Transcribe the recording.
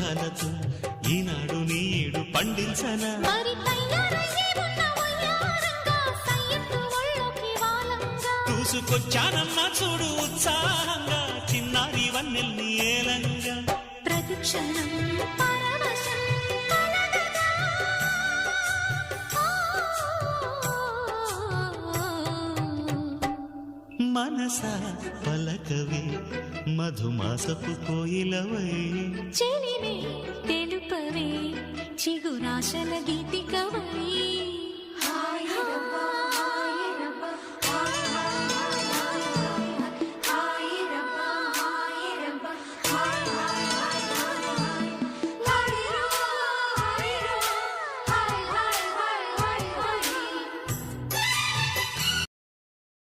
రాగాలతో ఈనాడు నీడు పండించనా చూసుకొచ్చానన్నా చూడు ఉత్సాహంగా చిన్నారి వన్నెల్ని ఏలంగా ప్రతిక్షణం మనసా పలకవే మధుమాసపు కోయిలవై చెలిమే తెలుపవే చిగురాశల గీతికవై